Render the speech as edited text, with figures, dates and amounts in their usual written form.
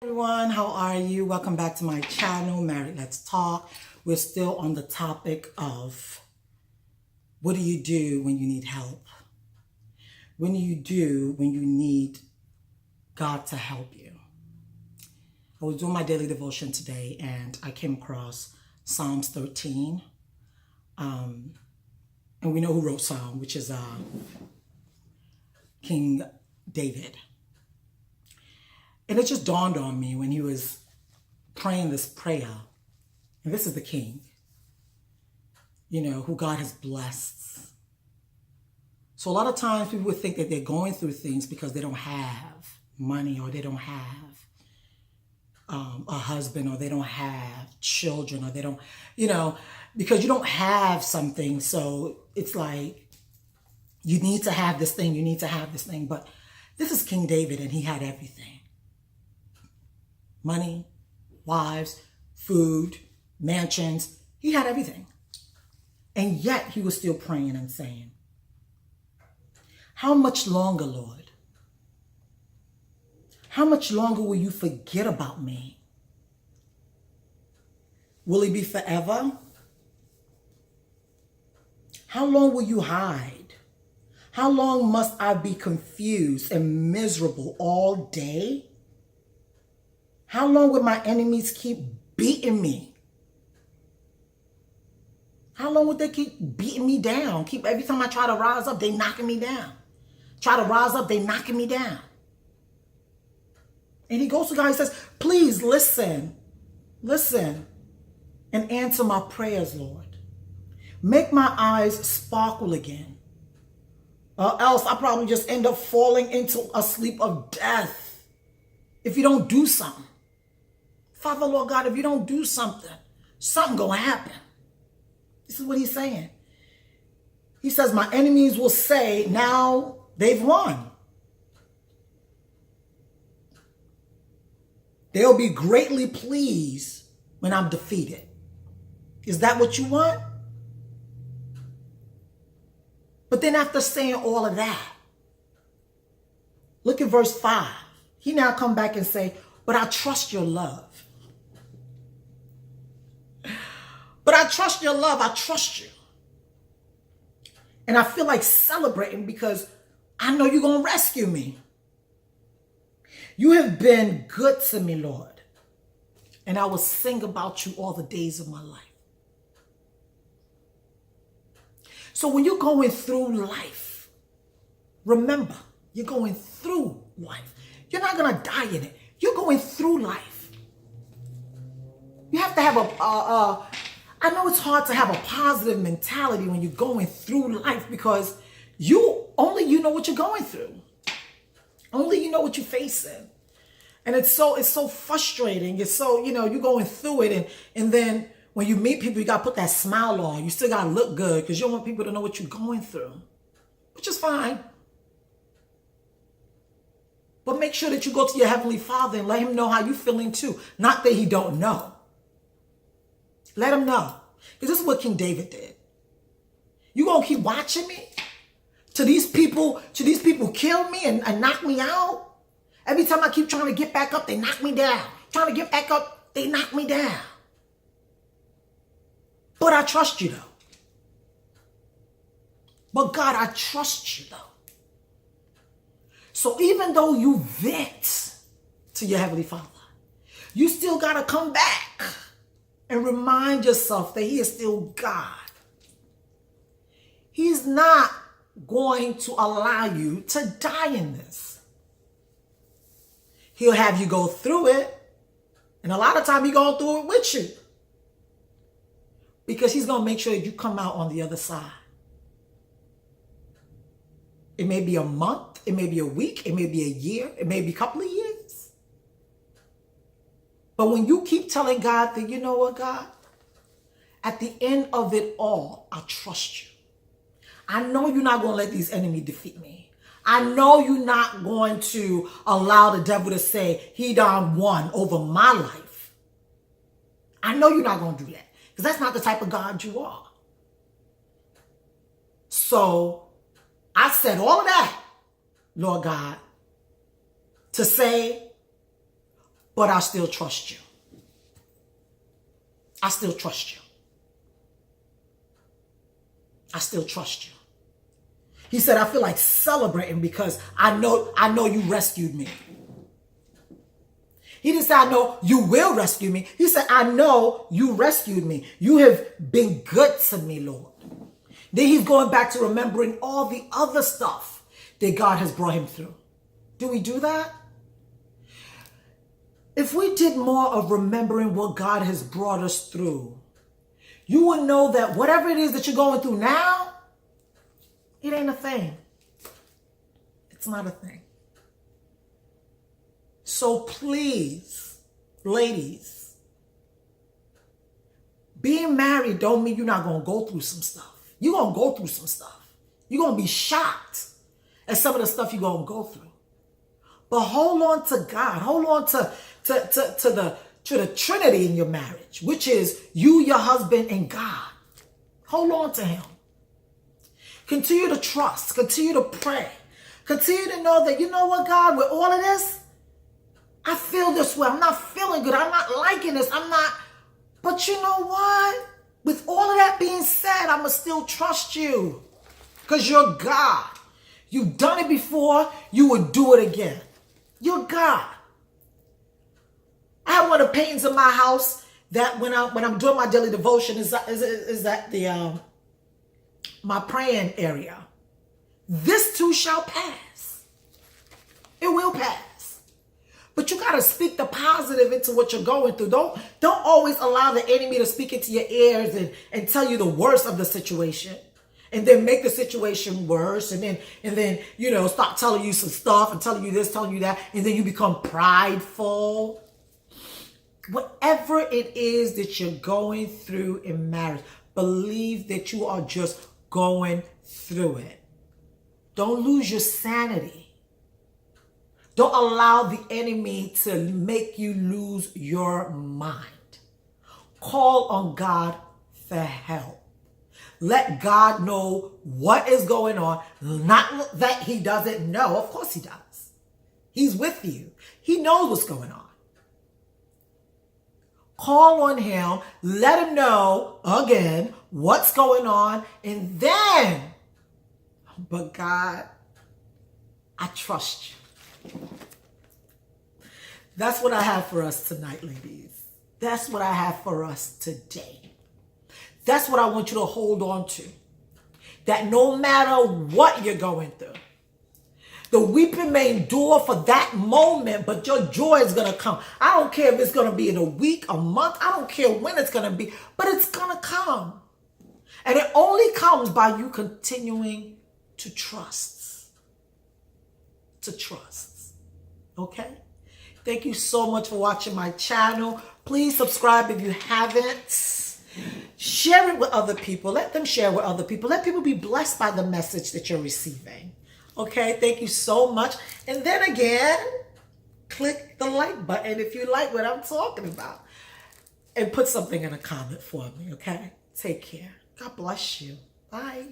Everyone, how are you? Welcome back to my channel, Married Let's Talk. We're still on the topic of what do you do when you need help? What do you do when you need God to help you? I was doing my daily devotion today and I came across Psalms 13. And we know who wrote Psalm, which is King David. And it just dawned on me when he was praying this prayer, and this is the king, who God has blessed. So a lot of times people would think that they're going through things because they don't have money, or they don't have a husband, or they don't have children, or they don't, because you don't have something. So it's like, you need to have this thing, you need to have this thing. But this is King David, and he had everything. Money, wives, food, mansions. He had everything. And yet he was still praying and saying, how much longer, Lord? How much longer will you forget about me? Will it be forever? How long will you hide? How long must I be confused and miserable all day? How long will my enemies keep beating me? How long would they keep beating me down? Every time I try to rise up, they knocking me down. Try to rise up, they knocking me down. And he goes to God, he says, please listen, and answer my prayers, Lord. Make my eyes sparkle again. Or else I'll probably just end up falling into a sleep of death if you don't do something. Father, Lord God, if you don't do something, something gonna happen. This is what he's saying. He says, my enemies will say, now they've won. They'll be greatly pleased when I'm defeated. Is that what you want? But then after saying all of that, look at verse 5. He now come back and say, but I trust your love. But I trust your love. I trust you. And I feel like celebrating because I know you're going to rescue me. You have been good to me, Lord. And I will sing about you all the days of my life. So when you're going through life, remember, you're going through life. You're not going to die in it. You're going through life. You have to have I know it's hard to have a positive mentality when you're going through life because you know what you're going through. Only you know what you're facing. And it's so frustrating. It's so, you're going through it. And then when you meet people, you got to put that smile on. You still got to look good because you don't want people to know what you're going through, which is fine. But make sure that you go to your Heavenly Father and let him know how you're feeling too. Not that he don't know. Let him know. Because this is what King David did. You gonna keep watching me? Till these people kill me and knock me out? Every time I keep trying to get back up, they knock me down. Trying to get back up, they knock me down. But I trust you though. But God, I trust you though. So even though you vent to your Heavenly Father, you still got to come back and remind yourself that he is still God. He's not going to allow you to die in this. He'll have you go through it. And a lot of time he's going through it with you. Because he's going to make sure that you come out on the other side. It may be a month, it may be a week, it may be a year, it may be a couple of years. But when you keep telling God that, you know what, God, at the end of it all, I trust you. I know you're not going to let these enemies defeat me. I know you're not going to allow the devil to say he done won over my life. I know you're not going to do that because that's not the type of God you are. So I said all of that, Lord God, to say but I still trust you. I still trust you. I still trust you. He said, I feel like celebrating because I know you rescued me. He didn't say, I know you will rescue me. He said, I know you rescued me. You have been good to me, Lord. Then he's going back to remembering all the other stuff that God has brought him through. Do we do that? If we did more of remembering what God has brought us through, you would know that whatever it is that you're going through now, it ain't a thing. It's not a thing. So please, ladies, being married don't mean you're not going to go through some stuff. You're going to go through some stuff. You're going to be shocked at some of the stuff you're going to go through. But hold on to God. Hold on to the Trinity in your marriage, which is you, your husband, and God. Hold on to him. Continue to trust. Continue to pray. Continue to know that, you know what, God, with all of this, I feel this way. I'm not feeling good. I'm not liking this. But you know what? With all of that being said, I'm going to still trust you because you're God. You've done it before. You would do it again. You're God. I have one of the paintings in my house that when I'm doing my daily devotion is that the my praying area. This too shall pass. It will pass. But you got to speak the positive into what you're going through. Don't always allow the enemy to speak into your ears and tell you the worst of the situation. And then make the situation worse. And then, you know, stop telling you some stuff and telling you this, telling you that. And then you become prideful. Whatever it is that you're going through in marriage, believe that you are just going through it. Don't lose your sanity. Don't allow the enemy to make you lose your mind. Call on God for help. Let God know what is going on. Not that he doesn't know. Of course he does. He's with you. He knows what's going on. Call on him. Let him know, again, what's going on. And then, but God, I trust you. That's what I have for us tonight, ladies. That's what I have for us today. That's what I want you to hold on to. That no matter what you're going through, the weeping may endure for that moment, but your joy is going to come. I don't care if it's going to be in a week, a month. I don't care when it's going to be, but it's going to come. And it only comes by you continuing to trust. To trust. Okay? Thank you so much for watching my channel. Please subscribe if you haven't. Share it with other people. Let them share with other people. Let people be blessed by the message that you're receiving. Okay, thank you so much. And then again, click the like button if you like what I'm talking about. And put something in a comment for me, okay? Take care. God bless you. Bye.